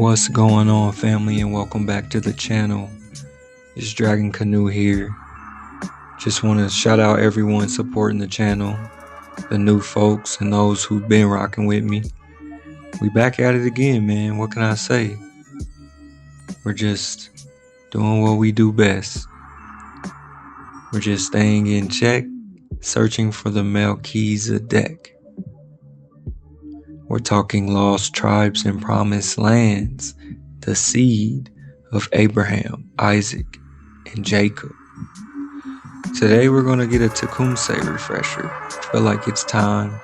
What's going on, family, and welcome back to the channel. It's Dragon Canoe here. Just want to shout out everyone supporting the channel, the new folks and those who've been rocking with me. We back at it again, man. What can I say? We're just doing what we do best. We're just staying in check, searching for the Melchizedek. We're talking lost tribes and promised lands, the seed of Abraham, Isaac, and Jacob. Today we're going to get a Tecumseh refresher. I feel like it's time.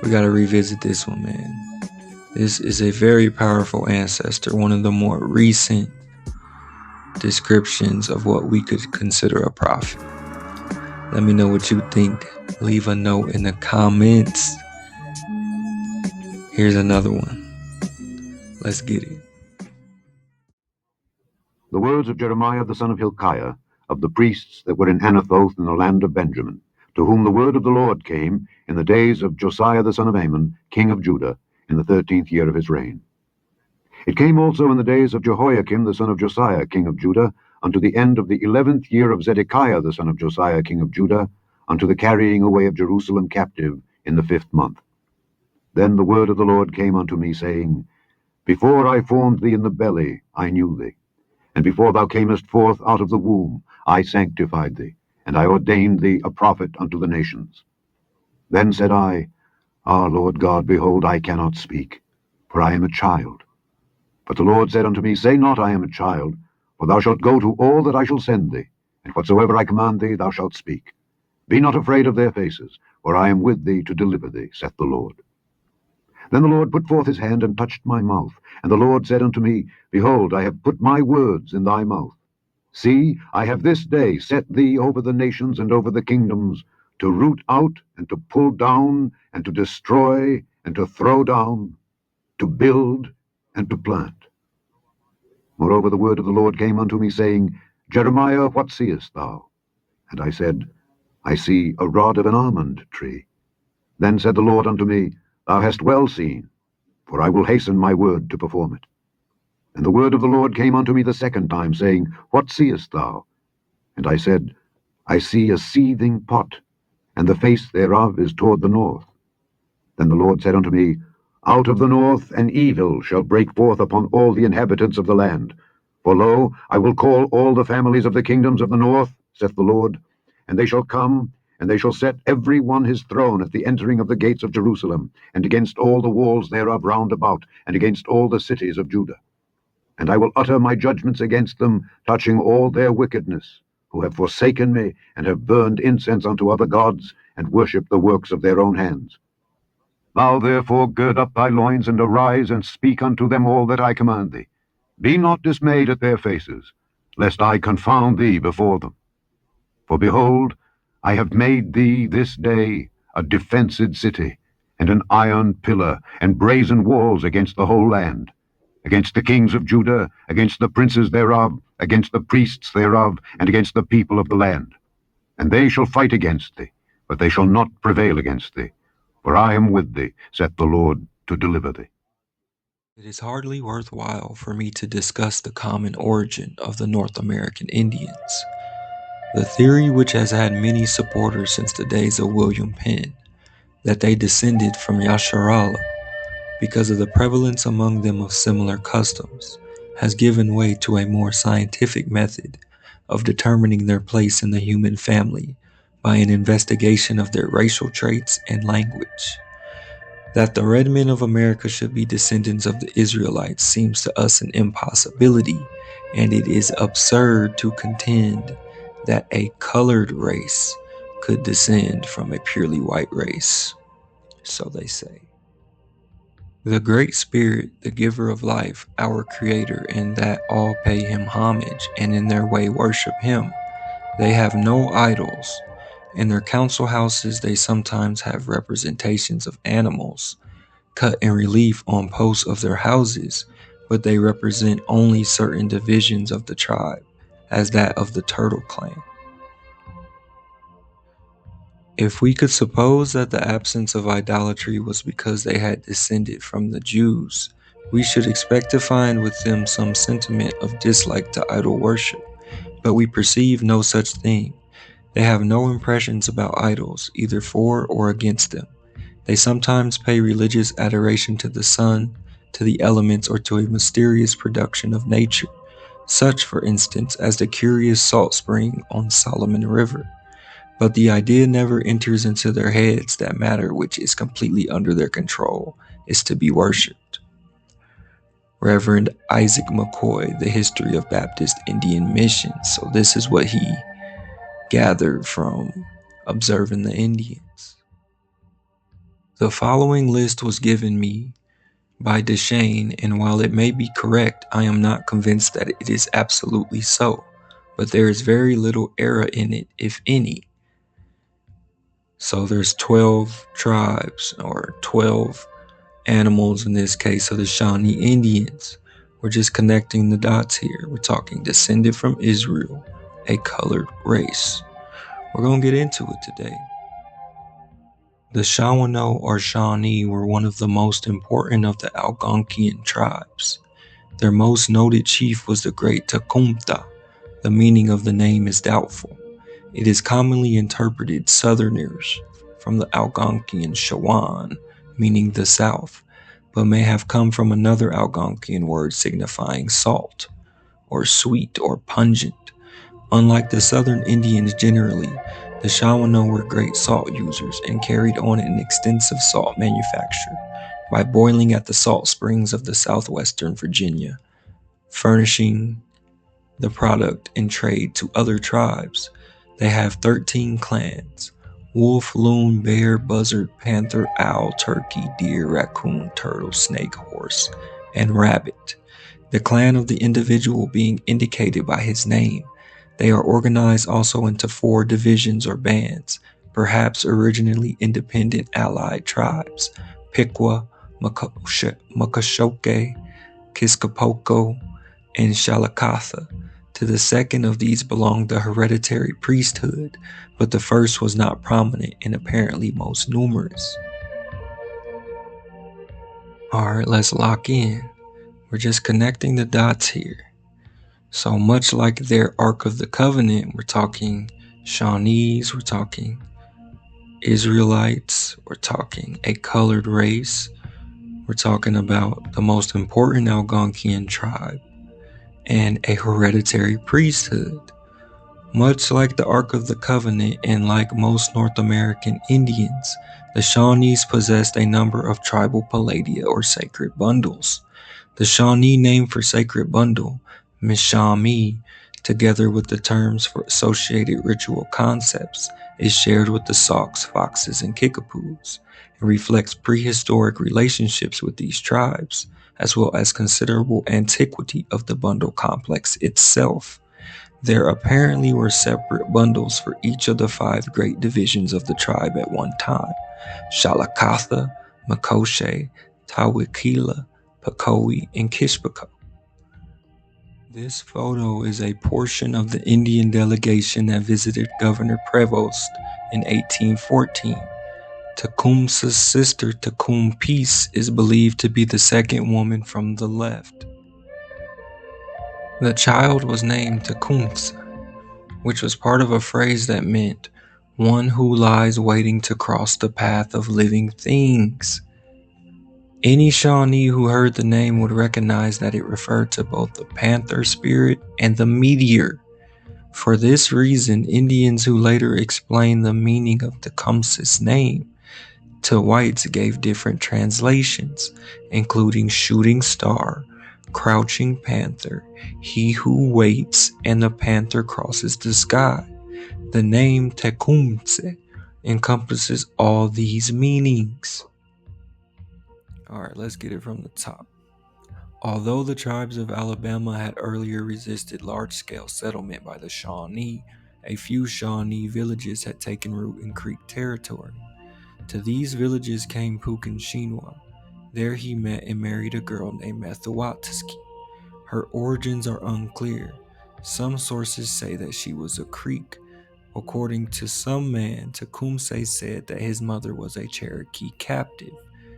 We got to revisit this one, man. This is a very powerful ancestor, one of the more recent descriptions of what we could consider a prophet. Let me know what you think. Leave a note in the comments. Here's another one. Let's get it. The words of Jeremiah the son of Hilkiah, of the priests that were in Anathoth in the land of Benjamin, to whom the word of the Lord came in the days of Josiah the son of Amon, king of Judah, in the 13th year of his reign. It came also in the days of Jehoiakim the son of Josiah, king of Judah, unto the end of the 11th year of Zedekiah the son of Josiah, king of Judah, unto the carrying away of Jerusalem captive in the 5th month. Then the word of the Lord came unto me, saying, Before I formed thee in the belly, I knew thee. And before thou camest forth out of the womb, I sanctified thee, and I ordained thee a prophet unto the nations. Then said I, Ah, Lord God, behold, I cannot speak, for I am a child. But the Lord said unto me, Say not, I am a child, for thou shalt go to all that I shall send thee, and whatsoever I command thee thou shalt speak. Be not afraid of their faces, for I am with thee to deliver thee, saith the Lord. Then the Lord put forth his hand and touched my mouth. And the Lord said unto me, Behold, I have put my words in thy mouth. See, I have this day set thee over the nations and over the kingdoms, to root out and to pull down and to destroy and to throw down, to build and to plant. Moreover, the word of the Lord came unto me, saying, Jeremiah, what seest thou? And I said, I see a rod of an almond tree. Then said the Lord unto me, Thou hast well seen, for I will hasten my word to perform it. And the word of the Lord came unto me the second time, saying, What seest thou? And I said, I see a seething pot, and the face thereof is toward the north. Then the Lord said unto me, Out of the north an evil shall break forth upon all the inhabitants of the land. For lo, I will call all the families of the kingdoms of the north, saith the Lord, and they shall come, and they shall set every one his throne at the entering of the gates of Jerusalem, and against all the walls thereof round about, and against all the cities of Judah. And I will utter my judgments against them, touching all their wickedness, who have forsaken me, and have burned incense unto other gods, and worshipped the works of their own hands. Thou therefore gird up thy loins, and arise, and speak unto them all that I command thee. Be not dismayed at their faces, lest I confound thee before them. For behold, I have made thee this day a defenced city, and an iron pillar, and brazen walls against the whole land, against the kings of Judah, against the princes thereof, against the priests thereof, and against the people of the land. And they shall fight against thee, but they shall not prevail against thee. For I am with thee, saith the Lord, to deliver thee. It is hardly worthwhile for me to discuss the common origin of the North American Indians. The theory, which has had many supporters since the days of William Penn, that they descended from Yasharala because of the prevalence among them of similar customs, has given way to a more scientific method of determining their place in the human family by an investigation of their racial traits and language. That the red men of America should be descendants of the Israelites seems to us an impossibility, and it is absurd to contend that a colored race could descend from a purely white race. So they say. The Great Spirit, the giver of life, our Creator, and that all pay Him homage and in their way worship Him. They have no idols. In their council houses they sometimes have representations of animals cut in relief on posts of their houses, but they represent only certain divisions of the tribe, as that of the Turtle Clan. If we could suppose that the absence of idolatry was because they had descended from the Jews, We should expect to find with them some sentiment of dislike to idol worship, but we perceive no such thing. They have no impressions about idols, either for or against them. They sometimes pay religious adoration to the sun, to the elements, or to a mysterious production of nature, such, for instance, as the curious salt spring on Solomon River. But the idea never enters into their heads that matter which is completely under their control is to be worshipped. Reverend Isaac McCoy, The History of Baptist Indian Missions. So this is what he gathered from observing the Indians. The following list was given me by Deshane, and while it may be correct, I am not convinced that it is absolutely so, but there is very little error in it, if any. So there's 12 tribes, or 12 animals in this case of the Shawnee Indians. We're just connecting the dots here. We're talking descended from Israel, a colored race. We're going to get into it today. The Shawnee or Shawnee were one of the most important of the Algonquian tribes. Their most noted chief was the great Tecumseh. The meaning of the name is doubtful. It is commonly interpreted Southerners from the Algonquian Shawnee, meaning the South, but may have come from another Algonquian word signifying salt, or sweet, or pungent. Unlike the Southern Indians generally, the Shawnee were great salt users and carried on an extensive salt manufacture by boiling at the salt springs of the southwestern Virginia, furnishing the product in trade to other tribes. They have 13 clans: wolf, loon, bear, buzzard, panther, owl, turkey, deer, raccoon, turtle, snake, horse, and rabbit, the clan of the individual being indicated by his name. They are organized also into 4 divisions or bands, perhaps originally independent allied tribes: Piqua, Makashoke, Kiskapoko, and Shalakatha. To the second of these belonged the hereditary priesthood, but the first was not prominent and apparently most numerous. Alright, let's lock in. We're just connecting the dots here. So much like their Ark of the Covenant, we're talking Shawnees, we're talking Israelites, we're talking a colored race, we're talking about the most important Algonquian tribe, and a hereditary priesthood. Much like the Ark of the Covenant and like most North American Indians, the Shawnees possessed a number of tribal palladia or sacred bundles. The Shawnee name for sacred bundle, Mishami, together with the terms for associated ritual concepts, is shared with the Sauks, Foxes, and Kickapoos, and reflects prehistoric relationships with these tribes, as well as considerable antiquity of the bundle complex itself. There apparently were separate bundles for each of the 5 great divisions of the tribe at one time: Shalakatha, Makoshe, Tawikila, Pacoe, and Kishpako. This photo is a portion of the Indian delegation that visited Governor Prevost in 1814. Tecumseh's sister, Tecum Peace, is believed to be the second woman from the left. The child was named Tecumseh, which was part of a phrase that meant one who lies waiting to cross the path of living things. Any Shawnee who heard the name would recognize that it referred to both the panther spirit and the meteor. For this reason, Indians who later explained the meaning of Tecumseh's name to whites gave different translations, including shooting star, crouching panther, he who waits, and the panther crosses the sky. The name Tecumseh encompasses all these meanings. Alright, let's get it from the top. Although the tribes of Alabama had earlier resisted large-scale settlement by the Shawnee, a few Shawnee villages had taken root in Creek territory. To these villages came Pukinshinwa. There he met and married a girl named Methuatski. Her origins are unclear. Some sources say that she was a Creek. According to some man, Tecumseh said that his mother was a Cherokee captive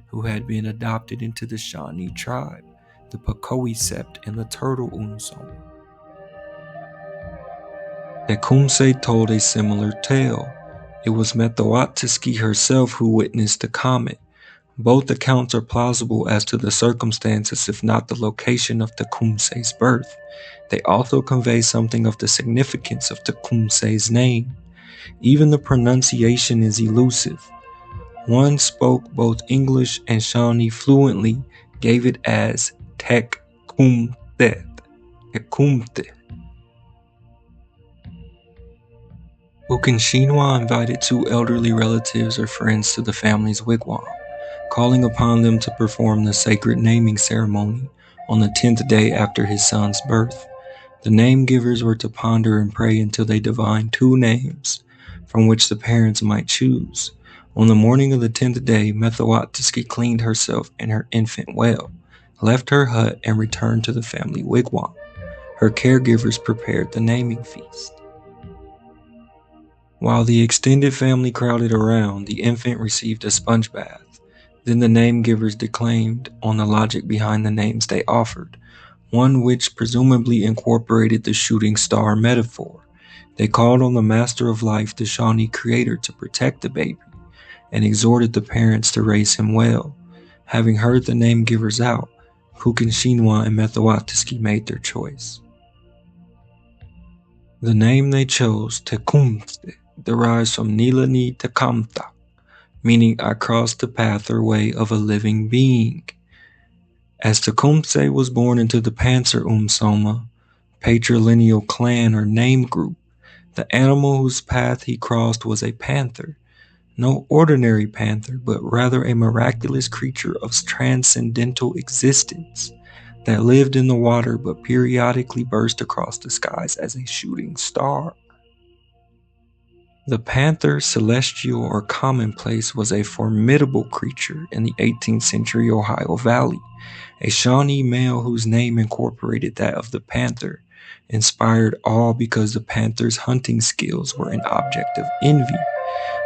who had been adopted into the Shawnee tribe. the Pacoicept, and the turtle Unsoma. Tecumseh told a similar tale. It was Methoatski herself who witnessed the comet. Both accounts are plausible as to the circumstances, if not the location, of Tecumseh's birth. They also convey something of the significance of Tecumseh's name. Even the pronunciation is elusive. One spoke both English and Shawnee fluently, gave it as Tecumseh. Tecumseh. Ukinshinwa invited two elderly relatives or friends to the family's wigwam, calling upon them to perform the sacred naming ceremony on the 10th day after his son's birth. The name givers were to ponder and pray until they divined two names, from which the parents might choose. On the morning of the 10th day, Methoatski cleaned herself and her infant well, left her hut, and returned to the family wigwam. Her caregivers prepared the naming feast. While the extended family crowded around, the infant received a sponge bath. Then the name givers declaimed on the logic behind the names they offered, one which presumably incorporated the shooting star metaphor. They called on the Master of Life, the Shawnee Creator, to protect the baby, and exhorted the parents to raise him well. Having heard the name givers out, Kukinshinwa and Methoatski made their choice. The name they chose, Tecumseh, derives from Nilani Tecumseh, meaning I crossed the path or way of a living being. As Tecumseh was born into the Panther Umsoma, patrilineal clan or name group, the animal whose path he crossed was a panther. No ordinary panther, but rather a miraculous creature of transcendental existence that lived in the water but periodically burst across the skies as a shooting star. The panther, celestial or commonplace, was a formidable creature in the 18th century Ohio Valley. A Shawnee male whose name incorporated that of the panther inspired awe because the panther's hunting skills were an object of envy.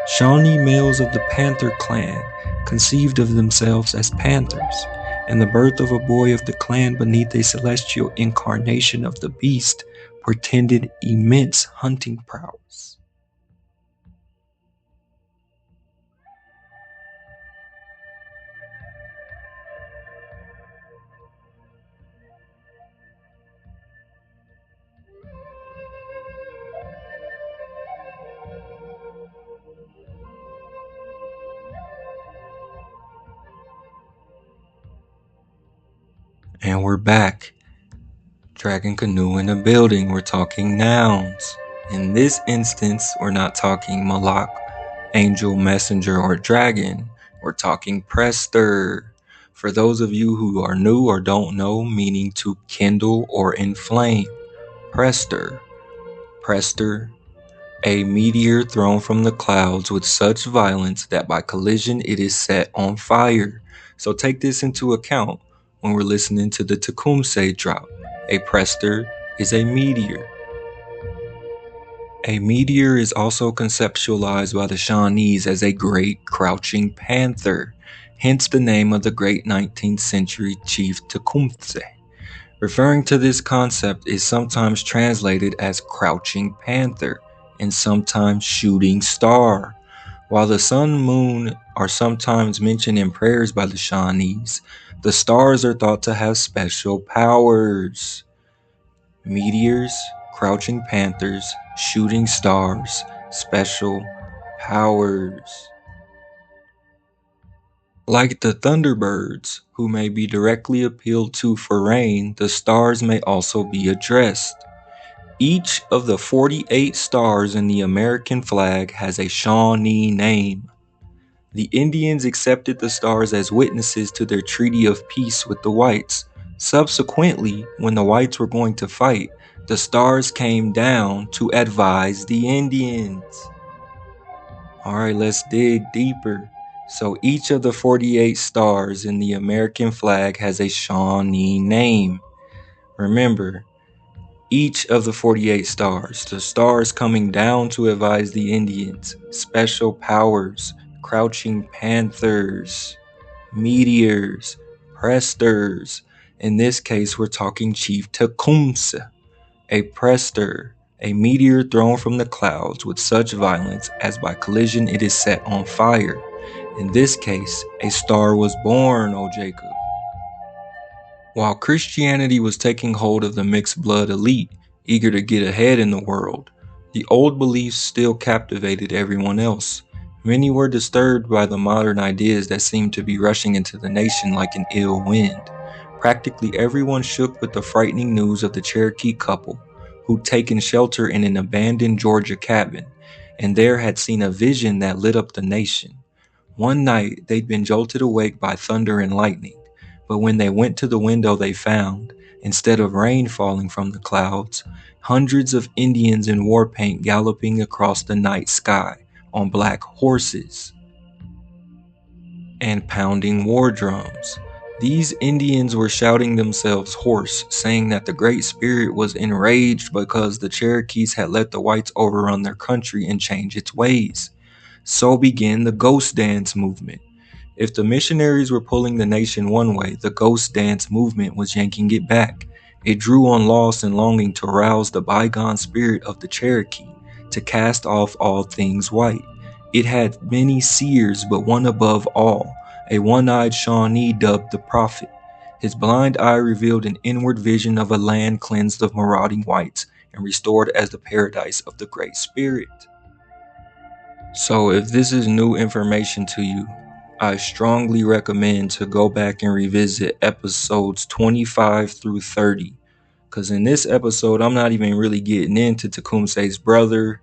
Shawnee males of the Panther clan conceived of themselves as panthers, and the birth of a boy of the clan beneath a celestial incarnation of the beast portended immense hunting prowess. And we're back. Dragon canoe in a building. We're talking nouns. In this instance, we're not talking malak, angel, messenger, or dragon. We're talking prester. For those of you who are new or don't know, meaning to kindle or inflame. Prester. Prester. A meteor thrown from the clouds with such violence that by collision it is set on fire. So take this into account when we're listening to the Tecumseh drop. A prester is a meteor. A meteor is also conceptualized by the Shawnees as a great crouching panther, hence the name of the great 19th century chief Tecumseh. Referring to this concept is sometimes translated as crouching panther and sometimes shooting star. While the sun and moon are sometimes mentioned in prayers by the Shawnees, the stars are thought to have special powers. Meteors, crouching panthers, shooting stars, special powers. Like the thunderbirds, who may be directly appealed to for rain, the stars may also be addressed. Each of the 48 stars in the American flag has a Shawnee name. The Indians accepted the stars as witnesses to their treaty of peace with the whites. Subsequently, when the whites were going to fight, the stars came down to advise the Indians. Alright, let's dig deeper. So each of the 48 stars in the American flag has a Shawnee name. Remember, each of the 48 stars, the stars coming down to advise the Indians, special powers, crouching panthers, meteors, presters, In this case, we're talking Chief Tecumseh, a prester, a meteor thrown from the clouds with such violence as by collision it is set on fire. In this case, a star was born, O Jacob. While Christianity was taking hold of the mixed blood elite, eager to get ahead in the world, the old beliefs still captivated everyone else. Many were disturbed by the modern ideas that seemed to be rushing into the nation like an ill wind. Practically everyone shook with the frightening news of the Cherokee couple who'd taken shelter in an abandoned Georgia cabin, and there had seen a vision that lit up the nation. One night they'd been jolted awake by thunder and lightning, but when they went to the window they found, instead of rain falling from the clouds, hundreds of Indians in war paint galloping across the night sky on black horses and pounding war drums. These Indians were shouting themselves hoarse, saying that the Great Spirit was enraged because the Cherokees had let the whites overrun their country and change its ways. So began the Ghost Dance movement. If the missionaries were pulling the nation one way, the Ghost Dance movement was yanking it back. It drew on loss and longing to rouse the bygone spirit of the Cherokee, to cast off all things white. It had many seers, but one above all, a one-eyed Shawnee dubbed the prophet. His blind eye revealed an inward vision of a land cleansed of marauding whites and restored as the paradise of the Great Spirit. So if this is new information to you, I strongly recommend to go back and revisit episodes 25 through 30. Because in this episode, I'm not even really getting into Tecumseh's brother,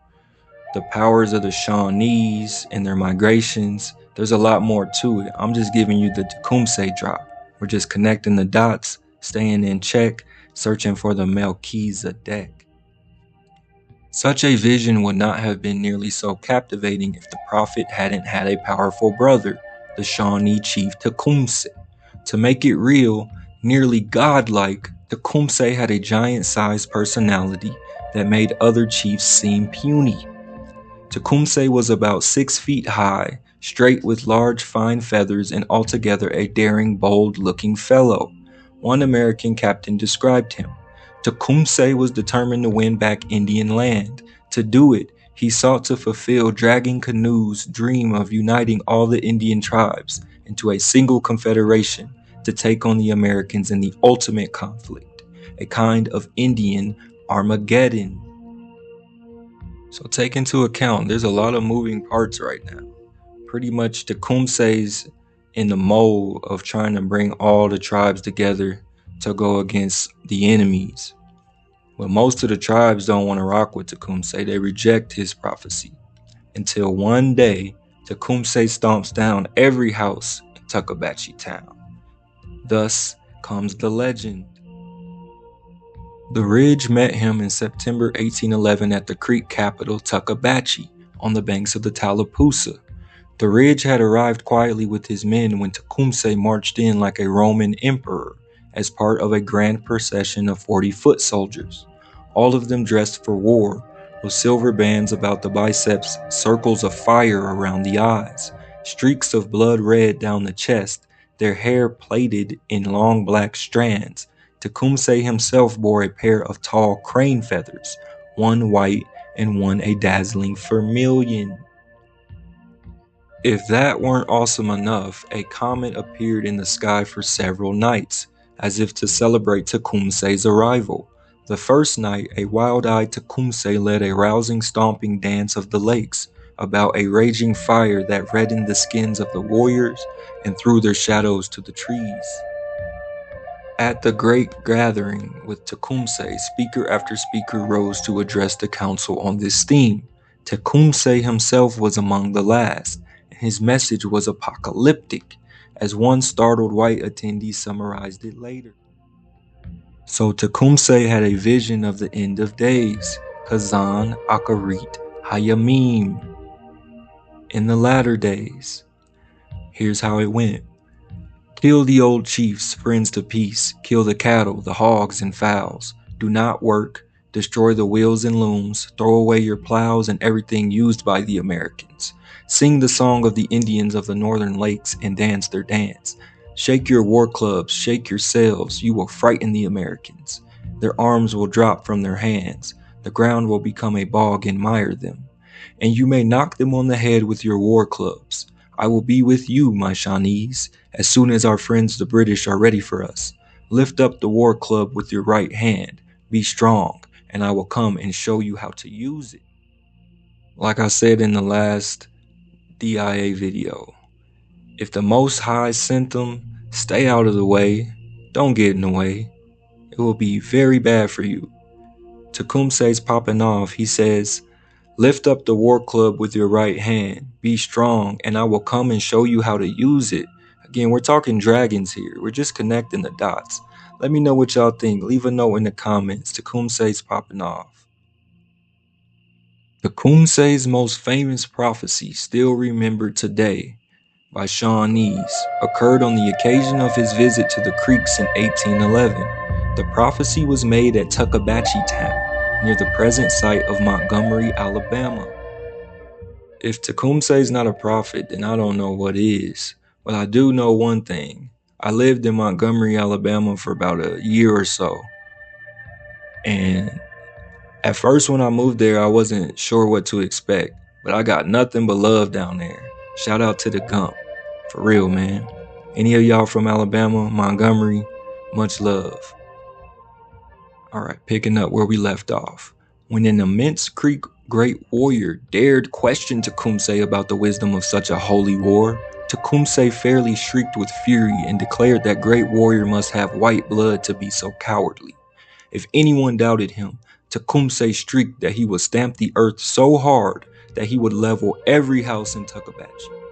the powers of the Shawnees and their migrations. There's a lot more to it. I'm just giving you the Tecumseh drop. We're just connecting the dots, staying in check, searching for the Melchizedek. Such a vision would not have been nearly so captivating if the prophet hadn't had a powerful brother, the Shawnee chief Tecumseh. To make it real, nearly godlike, Tecumseh had a giant-sized personality that made other chiefs seem puny. Tecumseh was about 6 feet high, straight with large fine feathers and altogether a daring, bold-looking fellow. One American captain described him. Tecumseh was determined to win back Indian land. To do it, he sought to fulfill Dragging Canoe's dream of uniting all the Indian tribes into a single confederation to take on the Americans in the ultimate conflict, a kind of Indian Armageddon. So take into account, there's a lot of moving parts right now. Pretty much Tecumseh's in the mode of trying to bring all the tribes together to go against the enemies. But most of the tribes don't want to rock with Tecumseh. They reject his prophecy. Until one day, Tecumseh stomps down every house in Tuckabatchee town. Thus comes the legend. The Ridge met him in September 1811 at the Creek capital Tuckabatchee on the banks of the Tallapoosa. The Ridge had arrived quietly with his men when Tecumseh marched in like a Roman emperor as part of a grand procession of 40 foot soldiers, all of them dressed for war, with silver bands about the biceps, circles of fire around the eyes, streaks of blood red down the chest, their hair plaited in long black strands. Tecumseh himself bore a pair of tall crane feathers, one white and one a dazzling vermilion. If that weren't awesome enough, a comet appeared in the sky for several nights, as if to celebrate Tecumseh's arrival. The first night, a wild-eyed Tecumseh led a rousing stomping dance of the lakes, about a raging fire that reddened the skins of the warriors and threw their shadows to the trees. At the great gathering with Tecumseh, speaker after speaker rose to address the council on this theme. Tecumseh himself was among the last, and his message was apocalyptic, as one startled white attendee summarized it later. So Tecumseh had a vision of the end of days, Kazan Akarit Hayamim. In the latter days, here's how it went. Kill the old chiefs, friends to peace. Kill the cattle, the hogs and fowls. Do not work. Destroy the wheels and looms. Throw away your plows and everything used by the Americans. Sing the song of the Indians of the northern lakes and dance their dance. Shake your war clubs, shake yourselves, you will frighten the Americans. Their arms will drop from their hands, the ground will become a bog and mire them. And you may knock them on the head with your war clubs. I will be with you, my Shawnees, as soon as our friends the British are ready for us. Lift up the war club with your right hand, be strong, and I will come and show you how to use it. Like I said in the last DIA video, if the Most High sent them, stay out of the way, don't get in the way. It will be very bad for you. Tecumseh's popping off, he says, lift up the war club with your right hand, be strong, and I will come and show you how to use it. Again, we're talking dragons here, we're just connecting the dots. Let me know what y'all think, leave a note in the comments. Tecumseh's popping off. Tecumseh's most famous prophecy, still remembered today by Shawnees, occurred on the occasion of his visit to the Creeks in 1811. The prophecy was made at Tuckabatchee Town, near the present site of Montgomery, Alabama. If Tecumseh is not a prophet, then I don't know what is. But I do know one thing. I lived in Montgomery, Alabama for about a year or so. And at first when I moved there, I wasn't sure what to expect. But I got nothing but love down there. Shout out to the Gump. For real, man. Any of y'all from Alabama, Montgomery, much love. Alright, picking up where we left off. When an immense Creek great warrior dared question Tecumseh about the wisdom of such a holy war, Tecumseh fairly shrieked with fury and declared that great warrior must have white blood to be so cowardly. If anyone doubted him, Tecumseh shrieked that he would stamp the earth so hard that he would level every house in Tuckabatchee.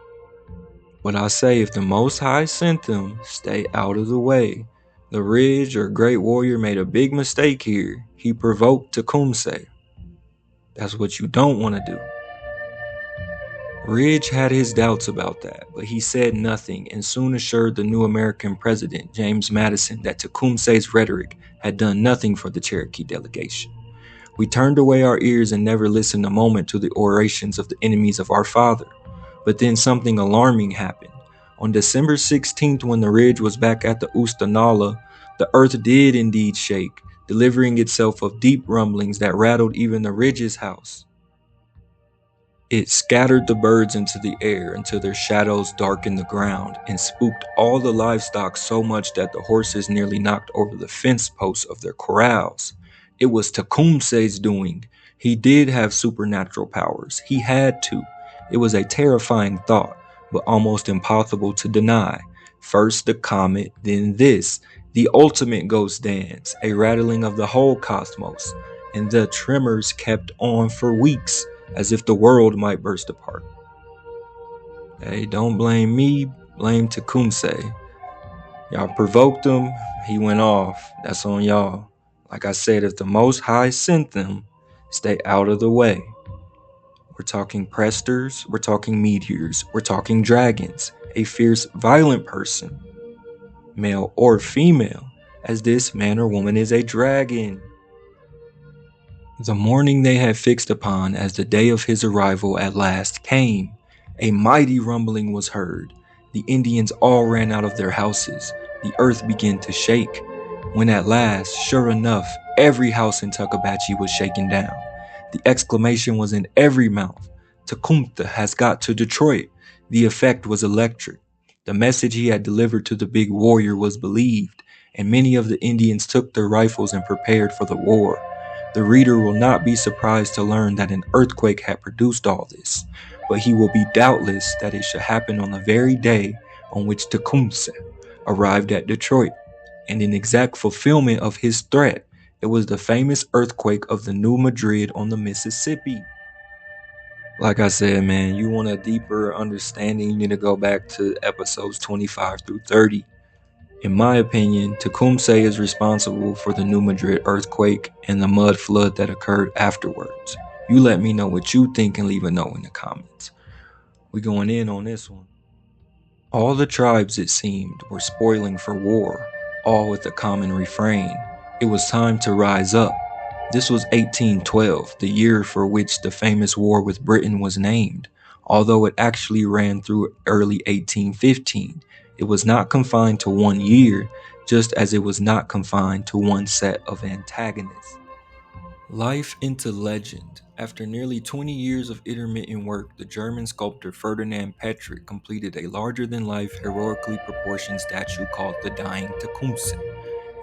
But I say, if the Most High sent them, stay out of the way. The Ridge or Great Warrior made a big mistake here. He provoked Tecumseh. That's what you don't want to do. Ridge had his doubts about that, but he said nothing and soon assured the new American president, James Madison, that Tecumseh's rhetoric had done nothing for the Cherokee delegation. We turned away our ears and never listened a moment to the orations of the enemies of our father. But then something alarming happened. On December 16th, when the Ridge was back at the Oostanala, the earth did indeed shake, delivering itself of deep rumblings that rattled even the Ridge's house. It scattered the birds into the air until their shadows darkened the ground and spooked all the livestock so much that the horses nearly knocked over the fence posts of their corrals. It was Tecumseh's doing. He did have supernatural powers. He had to. It was a terrifying thought, but almost impossible to deny. First the comet, then this, the ultimate ghost dance, a rattling of the whole cosmos, and the tremors kept on for weeks, as if the world might burst apart. Hey, don't blame me, blame Tecumseh. Y'all provoked him, he went off, that's on y'all. Like I said, if the Most High sent them, stay out of the way. We're talking presters, we're talking meteors, we're talking dragons, a fierce, violent person, male or female, as this man or woman is a dragon. The morning they had fixed upon as the day of his arrival at last came. A mighty rumbling was heard. The Indians all ran out of their houses. The earth began to shake. When at last, sure enough, every house in Tuckabatchee was shaken down. The exclamation was in every mouth. Tecumseh has got to Detroit. The effect was electric. The message he had delivered to the big warrior was believed, and many of the Indians took their rifles and prepared for the war. The reader will not be surprised to learn that an earthquake had produced all this, but he will be doubtless that it should happen on the very day on which Tecumseh arrived at Detroit, and in exact fulfillment of his threat, it was the famous earthquake of the New Madrid on the Mississippi. Like I said, man, you want a deeper understanding, you need to go back to episodes 25 through 30. In my opinion, Tecumseh is responsible for the New Madrid earthquake and the mud flood that occurred afterwards. You let me know what you think and leave a note in the comments. We going in on this one. All the tribes, it seemed, were spoiling for war, all with a common refrain. It was time to rise up. This was 1812, the year for which the famous war with Britain was named, although it actually ran through early 1815, It was not confined to one year, just as it was not confined to one set of antagonists. Life into legend. After nearly 20 years of intermittent work, the German sculptor Ferdinand Petrick completed a larger-than-life, heroically proportioned statue called the Dying Tecumseh.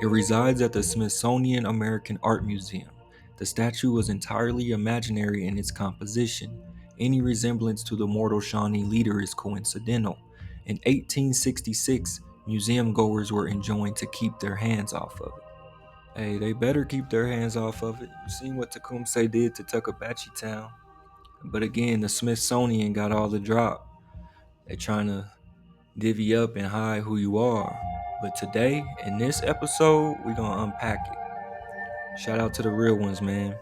It resides at the Smithsonian American Art Museum. The statue was entirely imaginary in its composition. Any resemblance to the mortal Shawnee leader is coincidental. In 1866, museum goers were enjoined to keep their hands off of it. Hey, they better keep their hands off of it. You seen what Tecumseh did to Tuckabatchee Town. But again, the Smithsonian got all the drop. They trying to divvy up and hide who you are. But today, in this episode, we're going to unpack it. Shout out to the real ones, man.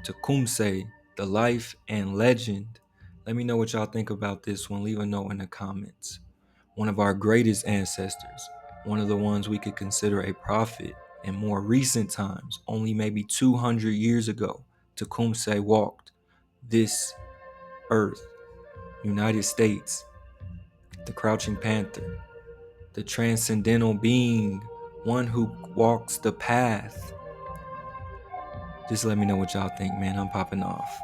Tecumseh, the life and legend. Let me know what y'all think about this one. Leave a note in the comments. One of our greatest ancestors. One of the ones we could consider a prophet. In more recent times, only maybe 200 years ago, Tecumseh walked this earth, United States, the crouching panther, the transcendental being, one who walks the path. Just let me know what y'all think, man. I'm popping off.